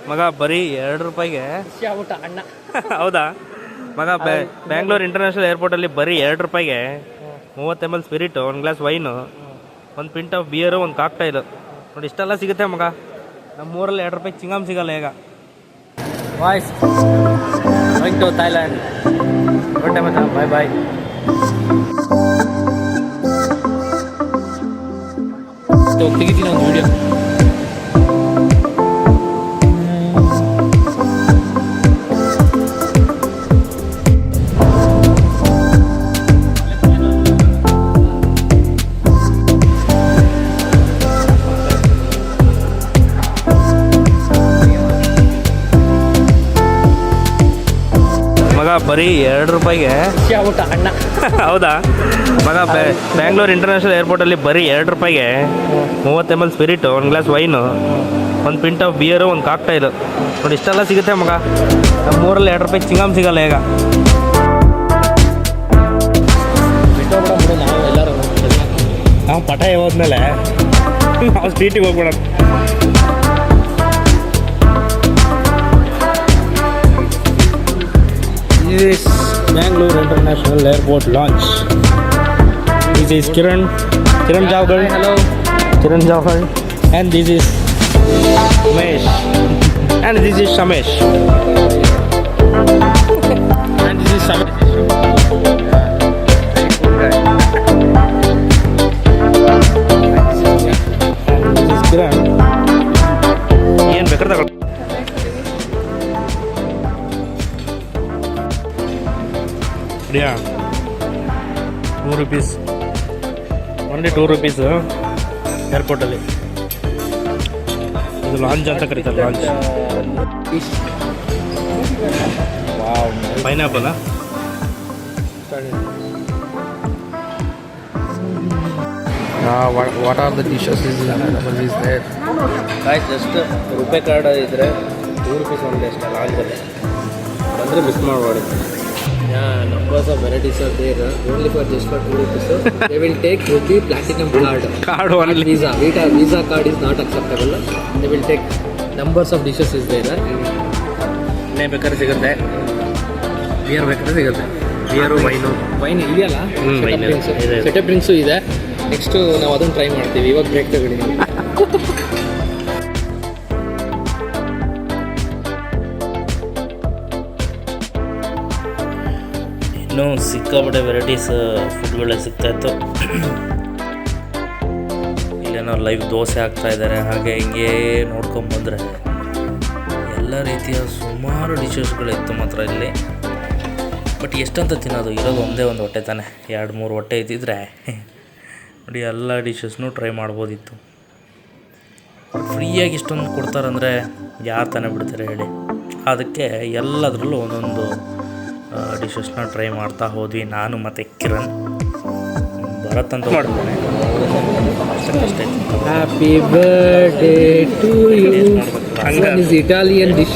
ಮಗ ಬರೀ 2 ರೂಪಾಯಿಗೆ ಅಣ್ಣ. ಹೌದಾ ಮಗ? ಬ್ಯಾಂಗ್ಳೂರ್ ಇಂಟರ್ನ್ಯಾಷನಲ್ ಏರ್ಪೋರ್ಟಲ್ಲಿ ಬರೀ 2 ರೂಪಾಯಿಗೆ 30 ml spirit, 1 glass wine, 1 pint of beer, 1 ಕಾಕ್ಟೈಲು ನೋಡಿ, ಇಷ್ಟೆಲ್ಲ ಸಿಗುತ್ತೆ ಮಗ. ನಮ್ಮೂರಲ್ಲಿ 2 ರೂಪಾಯಿಗೆ ಚಿಂಗಮ್ ಸಿಗಲ್ಲ ಈಗ. Boys going to Thailand. Good time ಮಚ್ಚ, ಬಾಯ್ ಬಾಯ್. ತೆಗಿತೀನಿ ಒಂದು ವಿಡಿಯೋ. ಬರೀ 2 ರೂಪಾಯಿಗೆ ಅಣ್ಣ. ಹೌದಾ ಮಗ? ಬ್ಯಾಂಗ್ಳೂರ್ ಇಂಟರ್ನ್ಯಾಷನಲ್ ಏರ್ಪೋರ್ಟಲ್ಲಿ ಬರೀ 2 ರೂಪಾಯಿಗೆ 30 ml spirit, 1 glass wine, 1 pint of beer, 1 ಕಾಕ್ಟೈಲು ನೋಡಿ, ಇಷ್ಟೆಲ್ಲ ಸಿಗುತ್ತೆ ಮಗ. ನಮ್ಮೂರಲ್ಲಿ 2 ರೂಪಾಯಿಗೆ ಚಿಂಗಮ್ ಸಿಗಲ್ಲ ಈಗ. ನಾವು ಪಟ ಹೋದ್ಮೇಲೆ ನಾವು ಸ್ಟ್ರೀಟಿಗೆ ಹೋಗ್ಬೇಡ. This is Bangalore International Airport launch. This is Kiran Jawhar. Hello. Kiran Jawhar. And this is Umesh. And this is Shamesh. And this is Shamesh. And this is Kiran. ಏನು ಬೇಕಾದ್ರೆ ತಗೊಳ್ಳಿ. Yeah, 2 rupees. Only 2 rupees ಏರ್ಪೋರ್ಟಲ್ಲಿ. ಇದು launch ಅಂತ ಕರೀತಾರೆ, launch. Wow, pineapple. What are the dishes is there? Guys, just RuPay card ಇದ್ದರೆ 2 rupees ಒಂದೇ ಅಷ್ಟೇ ಲಾಂಚಲ್ಲಿ. ಅಂದರೆ ಮಿಸ್ ಮಾಡಬೇಡಿ. Yeah, numbers of varieties are there. Only for just for 2 rupees. They will take rupee platinum card. Card only. Visa card is not acceptable. They will take numbers of dishes is there. ಇನ್ನೇ ಬೇಕಾದ್ರೆ ಸಿಗುತ್ತೆ, beer ಬೇಕಾದ್ರೆ ಸಿಗುತ್ತೆ. Beer, wine ಇದೆಯಲ್ಲ, setup drinks ಇದೆ. Next ನಾವು ಅದನ್ನು try ಮಾಡ್ತೀವಿ. ಇವಾಗ ಬ್ರೇಕ್ ತಗೊಂಡಿದ್ದೀವಿ. ಇನ್ನೂ ಸಿಕ್ಕಾಪಟ್ಟೆ ವೆರೈಟೀಸ್ ಫುಡ್ಗಳೇ ಸಿಗ್ತಾಯಿತ್ತು. ಇಲ್ಲೇನೋ ಲೈವ್ ದೋಸೆ ಹಾಕ್ತಾಯಿದ್ದಾರೆ. ಹಾಗೆ ಹಿಂಗೆ ನೋಡ್ಕೊಂಬಂದರೆ ಎಲ್ಲ ರೀತಿಯ ಸುಮಾರು ಡಿಶಸ್ಗಳಿತ್ತು ಮಾತ್ರ ಇಲ್ಲಿ. ಬಟ್ ಎಷ್ಟಂತ ತಿನ್ನೋದು? ಇರೋದು ಒಂದೇ ಒಂದು ಹೊಟ್ಟೆ ತಾನೆ. 2-3 ಹೊಟ್ಟೆ ಇದ್ದಿದ್ರೆ ನೋಡಿ ಎಲ್ಲ ಡಿಶಸ್ನೂ ಟ್ರೈ ಮಾಡ್ಬೋದಿತ್ತು. ಫ್ರೀಯಾಗಿ ಇಷ್ಟೊಂದು ಕೊಡ್ತಾರಂದರೆ ಯಾರು ತಾನೇ ಬಿಡ್ತಾರೆ ಹೇಳಿ. ಅದಕ್ಕೆ ಎಲ್ಲದರಲ್ಲೂ ಒಂದೊಂದು ಡಿಶಸ್ನ ಟ್ರೈ ಮಾಡ್ತಾ ಹೋದ್ವಿ, ನಾನು ಮತ್ತು ಕಿರಣ್. ಭರತ್ ಅಂತ ಮಾಡ್ತಾನೆ. ಅಷ್ಟೇ. Happy birthday to you. One is Italian dish.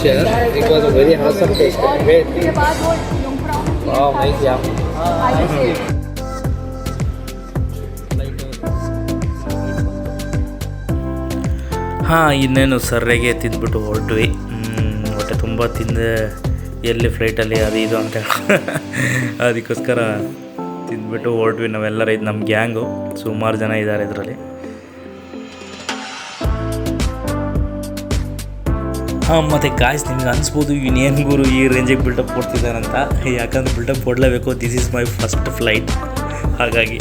It was a very awesome taste. Wow, nice, yeah. ಹಾಂ, ಇನ್ನೇನು ಸರ್ರೆಗೆ ತಿಂದ್ಬಿಟ್ಟು ಹೊರಟ್ವಿ. ಹೊಟ್ಟೆ ತುಂಬ ತಿಂದೆ, ಎಲ್ಲಿ ಫ್ಲೈಟಲ್ಲಿ ಅದು ಇದು ಅಂತ ಅದಕ್ಕೋಸ್ಕರ ತಿಂದ್ಬಿಟ್ಟು ಹೊರಟ್ವಿ ನಾವೆಲ್ಲರ. ಇದು ನಮ್ಮ ಗ್ಯಾಂಗು, ಸುಮಾರು ಜನ ಇದ್ದಾರೆ ಇದರಲ್ಲಿ. ಹಾಂ, ಮತ್ತು ಗಾಯ್ಸ್ ನಿಮ್ಗೆ ಅನಿಸ್ಬೋದು ಇನ್ನೇನು ಗುರು ಈ ರೇಂಜಿಗೆ ಬಿಲ್ಡಪ್ ಕೊಡ್ತಿದ್ದಾನಂತ. ಯಾಕಂದ್ರೆ ಬಿಲ್ಡಪ್ ಕೊಡಲೇಬೇಕು, this is my first flight. ಹಾಗಾಗಿ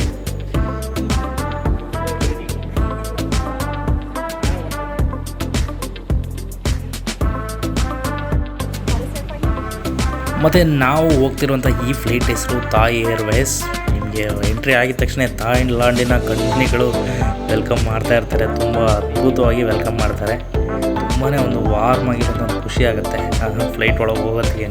ಮತ್ತು ನಾವು ಹೋಗ್ತಿರುವಂಥ ಈ ಫ್ಲೈಟ್ ಹೆಸರು ಥಾಯ್ ಏರ್ವೇಸ್. ನಿಮಗೆ ಎಂಟ್ರಿ ಆಗಿದ ತಕ್ಷಣ ಥಾಯ್ಲ್ಯಾಂಡಿನ ಕಂಪ್ನಿಗಳು ವೆಲ್ಕಮ್ ಮಾಡ್ತಾ ಇರ್ತಾರೆ. ತುಂಬ ಅದ್ಭುತವಾಗಿ ವೆಲ್ಕಮ್ ಮಾಡ್ತಾರೆ. ತುಂಬಾ ಒಂದು ವಾರ್ಮ್ ಆಗಿರೋದು, ಒಂದು ಖುಷಿ ಆಗುತ್ತೆ ಫ್ಲೈಟ್ ಒಳಗೆ ಹೋಗೋತ್ತಿಗೆ.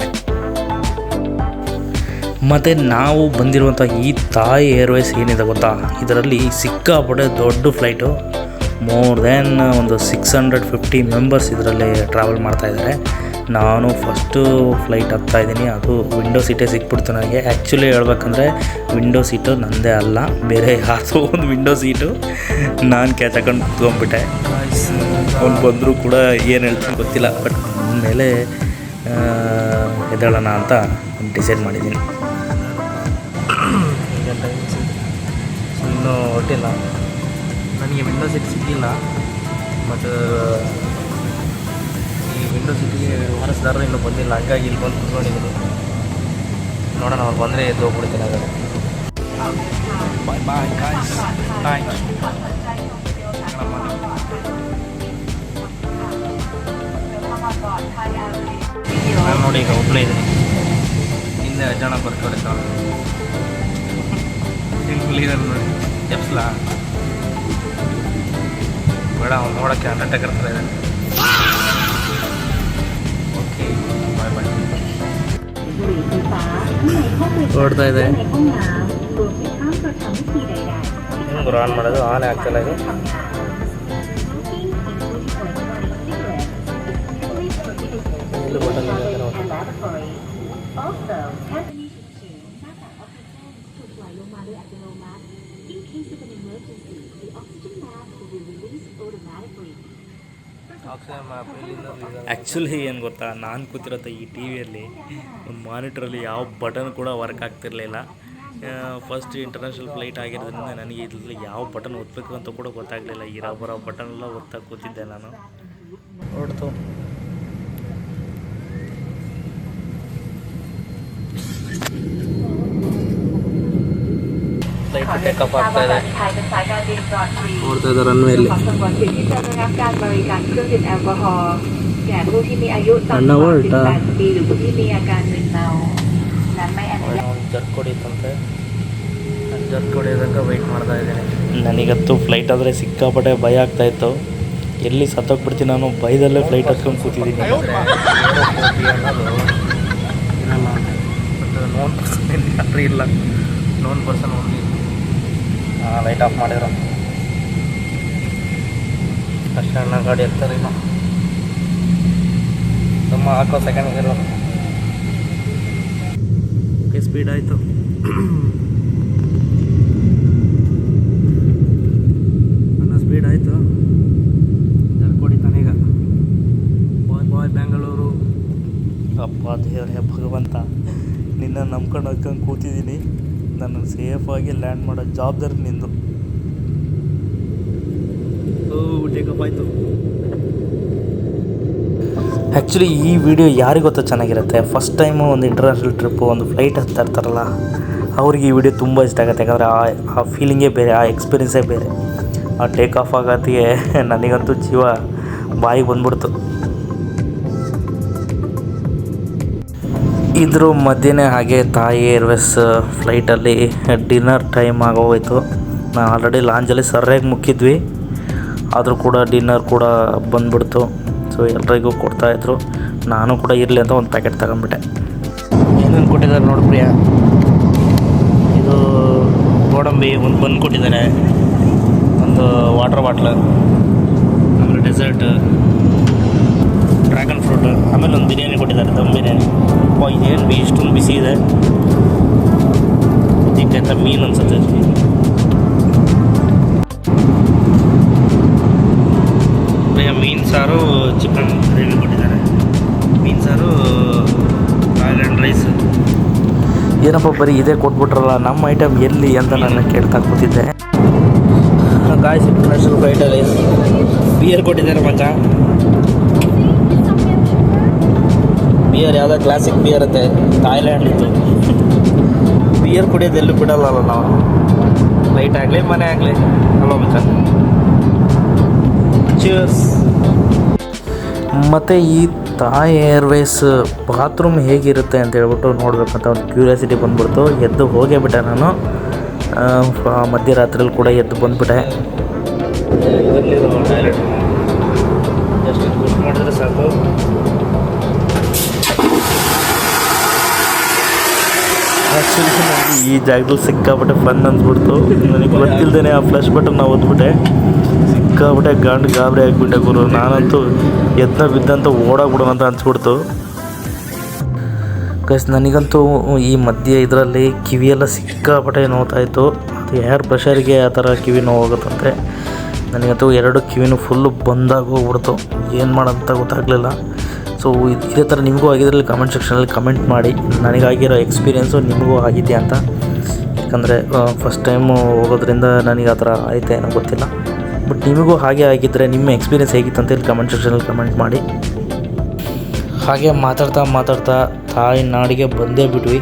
ಮತ್ತು ನಾವು ಬಂದಿರುವಂಥ ಈ ಥಾಯ್ ಏರ್ವೇಸ್ ಏನಿದೆ ಗೊತ್ತಾ, ಇದರಲ್ಲಿ ಸಿಕ್ಕಾಪಟ್ಟೆ ದೊಡ್ಡ ಫ್ಲೈಟು. ಮೋರ್ ದೆನ್ ಒಂದು 650 ಮೆಂಬರ್ಸ್ ಇದರಲ್ಲಿ ಟ್ರಾವೆಲ್ ಮಾಡ್ತಾಯಿದ್ದಾರೆ. ನಾನು ಫಸ್ಟು ಫ್ಲೈಟ್ ಹತ್ತಾಯಿದ್ದೀನಿ, ಅದು ವಿಂಡೋ ಸೀಟೇ ಸಿಕ್ಬಿಡ್ತು ನನಗೆ. ಆ್ಯಕ್ಚುಲಿ ಹೇಳ್ಬೇಕಂದ್ರೆ ವಿಂಡೋ ಸೀಟು ನನ್ನದೇ ಅಲ್ಲ, ಬೇರೆ ಯಾವುದೋ ಒಂದು ವಿಂಡೋ ಸೀಟು ನಾನು ಕ್ಯಾಚ್ ಹಾಕೊಂಡು ಕುತ್ಕೊಂಡ್ಬಿಟ್ಟೆ. ಅವ್ನು ಬಂದರೂ ಕೂಡ ಏನು ಹೇಳ್ತೀನಿ ಗೊತ್ತಿಲ್ಲ, ಬಟ್ ಮೇಲೆ ಎದ್ದೇಳೋಣ ಅಂತ ಡಿಸೈಡ್ ಮಾಡಿದ್ದೀನಿ. ಇನ್ನೂ ಹೊಟ್ಟಿಲ್ಲ, ನನಗೆ ವಿಂಡೋ ಸೀಟ್ ಸಿಗಲಿಲ್ಲ. ಮತ್ತು ಈ ವಿಂಡೋ ಸೀಟಿಗೆ ವಾರಸ್ದಾರರು ಇನ್ನೂ ಬಂದಿಲ್ಲ, ಹಂಗಾಗಿ ಇಲ್ಲಿ ಬಂದು ಕುತ್ಕೊಂಡಿದ್ದೀನಿ. ನೋಡೋಣ, ಅವ್ರು ಬಂದರೆ ಎದ್ದು ಹೋಗ್ಬಿಡ್ತೀನಿ. ಹಾಗಾದ್ರೆ ಬಾಯ್ ಬಾಯ್ ಗಾಯ್ಸ್, ಬಾಯ್. ನಾನು ನೋಡಿ ಈಗ ಒಬ್ಬನೇ ಇದ್ದೀನಿ, ಹಿಂದೆ ಜನ ಬರ್ತಾರೆ. ಇದನ್ನು ನೋಡಿ ಎಪ್ಸ್ಲಾ ಬೇಡ, ಅವ್ನು ನೋಡೋಕ್ಕೆ ಅಂಡರ್ಟೇಕರ್ ಥರ ಇದೆ. ಓಕೆ, ಬಾಯ್ ಬಾಯ್. ಹೊಡ್ತಾ ಇದೆ. ಹೆಂಗೆ ಆನ್ ಮಾಡೋದು? ಆನ್ ಆಗ್ತಿಲ್ಲ ಇದು. ಇಲ್ಲಿ ಬಟನ್ ಇದೆ ನೋಡಿ. ಆ್ಯಕ್ಚುಲಿ ಏನು ಗೊತ್ತಾ, ನಾನು ಕೂತಿರೋದು ಈ ಟಿ ವಿಯಲ್ಲಿ ಒಂದು ಮಾನಿಟ್ರಲ್ಲಿ ಯಾವ ಬಟನ್ ಕೂಡ ವರ್ಕ್ ಆಗ್ತಿರಲಿಲ್ಲ. ಫಸ್ಟ್ ಇಂಟರ್ನ್ಯಾಷನಲ್ ಫ್ಲೈಟ್ ಆಗಿರೋದ್ರಿಂದ ನನಗೆ ಇದರಲ್ಲಿ ಯಾವ ಬಟನ್ ಒತ್ತಬೇಕು ಅಂತ ಕೂಡ ಗೊತ್ತಾಗಲಿಲ್ಲ. ಇರೋ ಬರೋ ಬಟನ್ ಎಲ್ಲ ಒತ್ತಾ ಕೂತಿದ್ದೆ ನಾನು. ಹೊಡ್ತು ಫ್ಲೈಟ್ ಟೇಕಪ್ ಆಗ್ತಾ ಇದೆ. ನೋಡ್ತಾ ಇದ್ದಾರೆ ರನ್ವೇಯಲ್ಲಿ. ಜರ್ಕ್ ಹೊಡಿತಂತೆ, ಜರ್ಕ್ ಹೊಡಿಯೋದಕ್ಕೆ ವೆಯ್ಟ್ ಮಾಡ್ತಾ ಇದ್ದೀನಿ. ನನಗಂತೂ ಫ್ಲೈಟ್ ಆದರೆ ಸಿಕ್ಕಾಪಟ್ಟೆ ಭಯ ಆಗ್ತಾಯಿತ್ತು. ಎಲ್ಲಿ ಸತ್ತೋಗ್ಬಿಡ್ತೀನಿ ನಾನು, ಭಯದಲ್ಲೇ ಫ್ಲೈಟ್ ಹತ್ಕೊಂಡು ಕೂತಿದ್ದೀನಿ. ನೋನ್ ಪರ್ಸನ್ ಯಾರು ಇಲ್ಲ, non person only. Light off ಮಾಡಿರೋ ಅಷ್ಟು ಅಣ್ಣ ಗಾಡಿ ಹತ್ತಾರೆ. ಇನ್ನು ತುಂಬ ಹಾಕೋ ಸೆಕೆಂಡ್ ಇರೋ. ಓಕೆ, ಸ್ಪೀಡ್ ಆಯಿತು. ನನ್ನ ಸ್ಪೀಡ್ ಆಯಿತು. ಜರ್ಕ್ ಹೊಡಿತಾನೆ ಈಗ. ಬಾಯ್ ಬಾಯ್ ಬೆಂಗಳೂರು. ಅಪ್ಪ ದೇವರೇ ಭಗವಂತ, ನಿನ್ನ ನಂಬ್ಕೊಂಡು ಹೋಗ್ಕೊಂಡು ಕೂತಿದ್ದೀನಿ. ನನ್ನ ಸೇಫಾಗಿ ಲ್ಯಾಂಡ್ ಮಾಡೋ ಜವಾಬ್ದಾರಿ ನಿಂದು. ಟೇಕಪ್ ಆಯಿತು. ಆ್ಯಕ್ಚುಲಿ ಈ ವಿಡಿಯೋ ಯಾರಿಗೆ ಗೊತ್ತಾ ಚೆನ್ನಾಗಿರುತ್ತೆ, ಫಸ್ಟ್ ಟೈಮು ಒಂದು ಇಂಟರ್ನ್ಯಾಷನಲ್ ಟ್ರಿಪ್ಪು, ಒಂದು ಫ್ಲೈಟ್ ಹತ್ತಾ ಇರ್ತಾರಲ್ಲ, ಅವ್ರಿಗೆ ಈ ವಿಡಿಯೋ ತುಂಬ ಇಷ್ಟ ಆಗುತ್ತೆ. ಯಾಕಂದರೆ ಆ ಫೀಲಿಂಗೇ ಬೇರೆ, ಆ ಎಕ್ಸ್ಪೀರಿಯೆನ್ಸೇ ಬೇರೆ. ಆ ಟೇಕ್ ಆಫ್ ಆಗೋತ್ತಿಗೆ ನನಗಂತೂ ಜೀವ ಬಾಯಿಗೆ ಬಂದ್ಬಿಡ್ತು. ಇದ್ರ ಮಧ್ಯೆ ಹಾಗೆ ಥಾಯ್ ಏರ್ವೇಸ್ ಫ್ಲೈಟಲ್ಲಿ ಡಿನ್ನರ್ ಟೈಮ್ ಆಗೋಯ್ತು. ನಾವು ಆಲ್ರೆಡಿ ಲಾಂಜಲ್ಲಿ ಸರಿಯಾಗಿ ಮುಕ್ಕಿದ್ವಿ, ಆದರೂ ಕೂಡ ಡಿನ್ನರ್ ಕೂಡ ಬಂದ್ಬಿಡ್ತು. ಸೊ ಎಲ್ರಿಗೂ ಕೊಡ್ತಾಯಿದ್ರು, ನಾನು ಕೂಡ ಇರಲಿ ಅಂತ ಒಂದು ಪ್ಯಾಕೆಟ್ ತಗೊಂಡ್ಬಿಟ್ಟೆ. ಏನೇನು ಕೊಟ್ಟಿದ್ದಾರೆ ನೋಡಿ ಪ್ರಿಯಾ. ಇದು ಗೋಡಂಬಿ, ಒಂದು ಬನ್ ಕೊಟ್ಟಿದ್ದಾರೆ, ಒಂದು ವಾಟರ್ ಬಾಟ್ಲ್, ಆಮೇಲೆ ಡೆಸರ್ಟ್, ಡ್ರ್ಯಾಗನ್ ಫ್ರೂಟ್, ಆಮೇಲೆ ಒಂದು ಬಿರಿಯಾನಿ ಕೊಟ್ಟಿದ್ದಾರೆ, ದಮ್ ಬಿರಿಯಾನಿ. ಇದೇನು ಇಷ್ಟೊಂದು ಬಿಸಿ ಇದೆ. ಇದಕ್ಕೆ ಅಂತ ಮೀನು ಅನ್ಸುತ್ತೆ. ಮೀನು ಸಾರು, ಚಿಕನ್ ಗ್ರೇವಿ ಕೊಟ್ಟಿದ್ದಾರೆ. ಮೀನು ಸಾರು, ಥಾಯ್ಲೆಂಡ್ ರೈಸ್. ಏನಪ್ಪ ಬರೀ ಇದೇ ಕೊಟ್ಬಿಟ್ರಲ್ಲ, ನಮ್ಮ ಐಟಮ್ ಎಲ್ಲಿ ಅಂತ ನಾನು ಕೇಳ್ತಾ ಕೂತಿದ್ದೆ. ಗಾಯ್ಸ್, ಇಂಟರ್ನ್ಯಾಷನಲ್ ಫ್ಲೈಟಲ್ಲಿ ಬಿಯರ್ ಕೊಟ್ಟಿದ್ದಾರೆ ಮಚ್ಚ. ಬಿಯರ್ ಯಾವುದೋ ಕ್ಲಾಸಿಕ್ ಬಿಯರ್ ಇರುತ್ತೆ, ಥಾಯ್ಲ್ಯಾಂಡ್ ಇತ್ತು. ಬಿಯರ್ ಕುಡಿಯೋದು ಎಲ್ಲೂ ಬಿಡಲ್ಲ ನಾವು, ಫ್ಲೈಟ್ ಆಗಲಿ ಮನೆ ಆಗಲಿ ಅಲ್ವಾ ಮಚ್ಚ. ಚೀರ್ಸ್. ಮತ್ತು ಈ ಥಾಯ್ ಏರ್ವೇಸ್ ಬಾತ್ರೂಮ್ ಹೇಗಿರುತ್ತೆ ಅಂತ ಹೇಳ್ಬಿಟ್ಟು ನೋಡಬೇಕಂತ ಒಂದು ಕ್ಯೂರಿಯಾಸಿಟಿ ಬಂದ್ಬಿಡ್ತು. ಎದ್ದು ಹೋಗೇ ಬಿಟ್ಟೆ ನಾನು. ಮಧ್ಯರಾತ್ರಿಯಲ್ಲಿ ಕೂಡ ಎದ್ದು ಬಂದುಬಿಟ್ಟೆ. ಟಾಯ್ಲೆಟ್ ಜಸ್ಟ್ ಪುಷ್ ಮಾಡಿದ್ರೆ ಸಾಕು. ಆ್ಯಕ್ಚುಲಿ ನನಗೆ ಈ ಜಾಗದಲ್ಲಿ ಸಿಕ್ಕಾಪಟ್ಟೆ ಫನ್ ಅಂದ್ಬಿಡ್ತು. ನನಗೆ ಗೊತ್ತಿಲ್ಲದೇ ಆ ಫ್ಲಶ್ ಬಟನ್ ನಾವು ಓದ್ಬಿಟ್ಟೆ. ಸಿಕ್ಕಾಬಿಟ್ಟೆ ಗಾಬರಿ ಆಗಿಬಿಟ್ಟೆ ಗುರು. ನಾನಂತೂ ಬಿದ್ದಂತೂ ಓಡಾಗ್ಬಿಡೋಣ ಅಂತ ಅನ್ಸ್ಬಿಡ್ತು ಗೈಸ್. ನನಗಂತೂ ಈ ಮಧ್ಯೆ ಇದರಲ್ಲಿ ಕಿವಿಯೆಲ್ಲ ಸಿಕ್ಕಾಪಟ್ಟೆ ನೋವ್ತಾಯಿತ್ತು. ಅದು ಏರ್ ಪ್ರೆಷರಿಗೆ ಆ ಥರ ಕಿವಿ ನೋವು ಹೋಗುತ್ತಂತೆ. ನನಗಂತೂ 2 ಕಿವಿನೂ ಫುಲ್ಲು ಬಂದಾಗಿ ಹೋಗ್ಬಿಡ್ತು. ಏನು ಮಾಡೋಂತ ಗೊತ್ತಾಗಲಿಲ್ಲ. ಸೊ ಇದೇ ಥರ ನಿಮಗೂ ಆಗಿದ್ರಲ್ಲಿ ಕಮೆಂಟ್ ಸೆಕ್ಷನಲ್ಲಿ ಕಮೆಂಟ್ ಮಾಡಿ, ನನಗಾಗಿರೋ ಎಕ್ಸ್ಪೀರಿಯೆನ್ಸು ನಿಮಗೂ ಆಗಿದೆಯಾ ಅಂತ. ಯಾಕಂದರೆ ಫಸ್ಟ್ ಟೈಮು ಹೋಗೋದ್ರಿಂದ ನನಗೆ ಆ ಥರ ಆಯ್ತಾ ಏನೋ ಗೊತ್ತಿಲ್ಲ. ಬಟ್ ನಿಮಗೂ ಹಾಗೆ ಆಗಿದ್ದರೆ ನಿಮ್ಮ ಎಕ್ಸ್ಪೀರಿಯೆನ್ಸ್ ಹೇಗಿತ್ತು ಅಂತ ಇಲ್ಲಿ ಕಮೆಂಟ್ ಸೆಕ್ಷನಲ್ಲಿ ಕಮೆಂಟ್ ಮಾಡಿ. ಹಾಗೆ ಮಾತಾಡ್ತಾ ತಾಯಿ ನಾಡಿಗೆ ಬಂದೇ ಬಿಟ್ವಿ.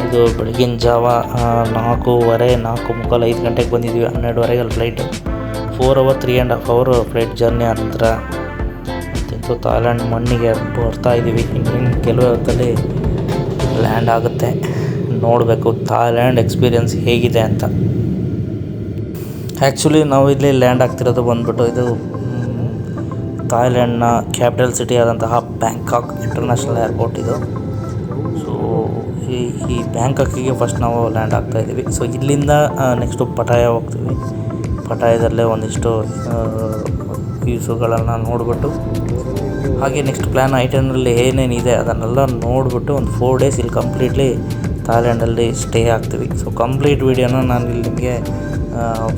ಇದು ಬೆಳಗಿನ ಜಾವ 4:15, 4:45, 5 ಗಂಟೆಗೆ ಬಂದಿದ್ವಿ. 12:30 ಅಲ್ಲಿ flight. 4 hour 3.5 hour flight journey ನಂತರ ಅಂತೂ ಥಾಯ್ಲ್ಯಾಂಡ್ ಮಣ್ಣಿಗೆ ಬರ್ತಾಯಿದ್ದೀವಿ. ಇನ್ನೇನು ಕೆಲವು ಹೊತ್ತಲ್ಲಿ ಲ್ಯಾಂಡ್ ಆಗುತ್ತೆ. ನೋಡಬೇಕು ಥಾಯ್ಲ್ಯಾಂಡ್ ಎಕ್ಸ್ಪೀರಿಯೆನ್ಸ್ ಹೇಗಿದೆ ಅಂತ. ಆ್ಯಕ್ಚುಲಿ ನಾವು ಇಲ್ಲಿ ಲ್ಯಾಂಡ್ ಆಗ್ತಿರೋದು ಬಂದುಬಿಟ್ಟು ಇದು ಥಾಯ್ಲ್ಯಾಂಡ್ನ ಕ್ಯಾಪಿಟಲ್ ಸಿಟಿ ಆದಂತಹ ಬ್ಯಾಂಕಾಕ್ ಇಂಟರ್ನ್ಯಾಷನಲ್ ಏರ್ಪೋರ್ಟ್ ಇದು. ಸೊ ಈ ಬ್ಯಾಂಕಾಕಿಗೆ ಫಸ್ಟ್ ನಾವು ಲ್ಯಾಂಡ್ ಆಗ್ತಾಯಿದ್ದೀವಿ. ಸೊ ಇಲ್ಲಿಂದ ನೆಕ್ಸ್ಟು ಪಟಾಯ ಹೋಗ್ತೀವಿ. ಪಟಾಯದಲ್ಲೇ ಒಂದಿಷ್ಟು ವ್ಯೂಸುಗಳನ್ನು ನೋಡಿಬಿಟ್ಟು ಹಾಗೆ ನೆಕ್ಸ್ಟ್ ಪ್ಲ್ಯಾನ್ ಐಟನಲ್ಲಿ ಏನೇನಿದೆ ಅದನ್ನೆಲ್ಲ ನೋಡಿಬಿಟ್ಟು ಒಂದು 4 days ಇಲ್ಲಿ ಕಂಪ್ಲೀಟ್ಲಿ ಥಾಯ್ಲ್ಯಾಂಡಲ್ಲಿ ಸ್ಟೇ ಆಗ್ತೀವಿ. ಸೊ ಕಂಪ್ಲೀಟ್ ವೀಡಿಯೋನ ನಾನು ಇಲ್ಲಿ ನಿಮಗೆ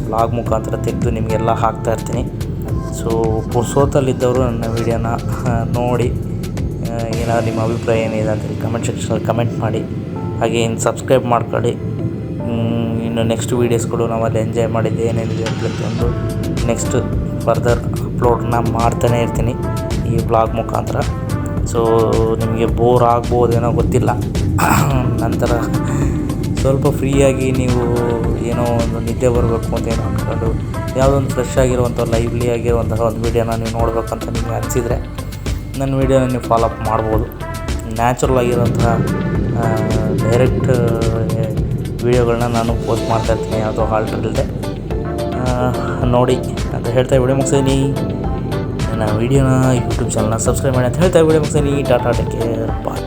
ವ್ಲಾಗ್ ಮುಖಾಂತರ ತೆಗೆದು ನಿಮಗೆಲ್ಲ ಹಾಕ್ತಾಯಿರ್ತೀನಿ. ಸೊ ಪುರ್ಸೋತಲ್ಲಿದ್ದವರು ನನ್ನ ವೀಡಿಯೋನ ನೋಡಿ ಏನಾದ್ರು ನಿಮ್ಮ ಅಭಿಪ್ರಾಯ ಏನಿದೆ ಅಂತೇಳಿ ಕಮೆಂಟ್ ಸೆಕ್ಷನಲ್ಲಿ ಕಮೆಂಟ್ ಮಾಡಿ. ಹಾಗೆ ಇನ್ನು ಸಬ್ಸ್ಕ್ರೈಬ್ ಮಾಡ್ಕೊಳ್ಳಿ. ಇನ್ನು ನೆಕ್ಸ್ಟ್ ವೀಡಿಯೋಸ್ಗಳು ನಾವಲ್ಲಿ ಎಂಜಾಯ್ ಮಾಡಿದ್ದು ಏನೇನಿದೆ ಅಂತಂದು ನೆಕ್ಸ್ಟ್ ಫರ್ದರ್ ಅಪ್ಲೋಡ್ನ ಮಾಡ್ತಾನೇ ಇರ್ತೀನಿ ಈ ವ್ಲಾಗ್ ಮುಖಾಂತರ. ಸೊ ನಿಮಗೆ ಬೋರ್ ಆಗ್ಬೋದೇನೋ ಗೊತ್ತಿಲ್ಲ. ನಂತರ ಸ್ವಲ್ಪ ಫ್ರೀಯಾಗಿ ನೀವು ಏನೋ ಒಂದು ನಿದ್ದೆ ಬರಬೇಕು ಅಂತ ಏನೋ ಅಂದ್ಕೊಂಡು ಯಾವುದೊಂದು ಫ್ರೆಶ್ ಆಗಿರುವಂಥ ಲೈವ್ಲಿ ಆಗಿರುವಂತಹ ಒಂದು ವೀಡಿಯೋನ ನೀವು ನೋಡಬೇಕಂತ ನಿಮಗೆ ಅನಿಸಿದರೆ ನನ್ನ ವೀಡಿಯೋನ ನೀವು ಫಾಲೋಅಪ್ ಮಾಡ್ಬೋದು. ನ್ಯಾಚುರಲ್ ಆಗಿರುವಂತಹ ಡೈರೆಕ್ಟ್ ವೀಡಿಯೋಗಳನ್ನ ನಾನು ಪೋಸ್ಟ್ ಮಾಡ್ತಾಯಿರ್ತೀನಿ, ಯಾವುದೋ ಹಾಲ್ಟರ್ ಇಲ್ಲದೆ. ನೋಡಿ ಅಂತ ಹೇಳ್ತಾ ವಿಡಿಯೋ ಮುಗಿಸ್ತೀನಿ. ನನ್ನ ವೀಡಿಯೋನ ಯೂಟ್ಯೂಬ್ ಚಾನಲ್ನ ಸಬ್ಸ್ಕ್ರೈಬ್ ಮಾಡಿ ಅಂತ ಹೇಳ್ತಾ ವಿಡಿಯೋ ಮುಗಿಸ್ತೀನಿ. ಟಾಟಾ, ಟೇಕ್ ಕೇರ್, ಬಾಯ್.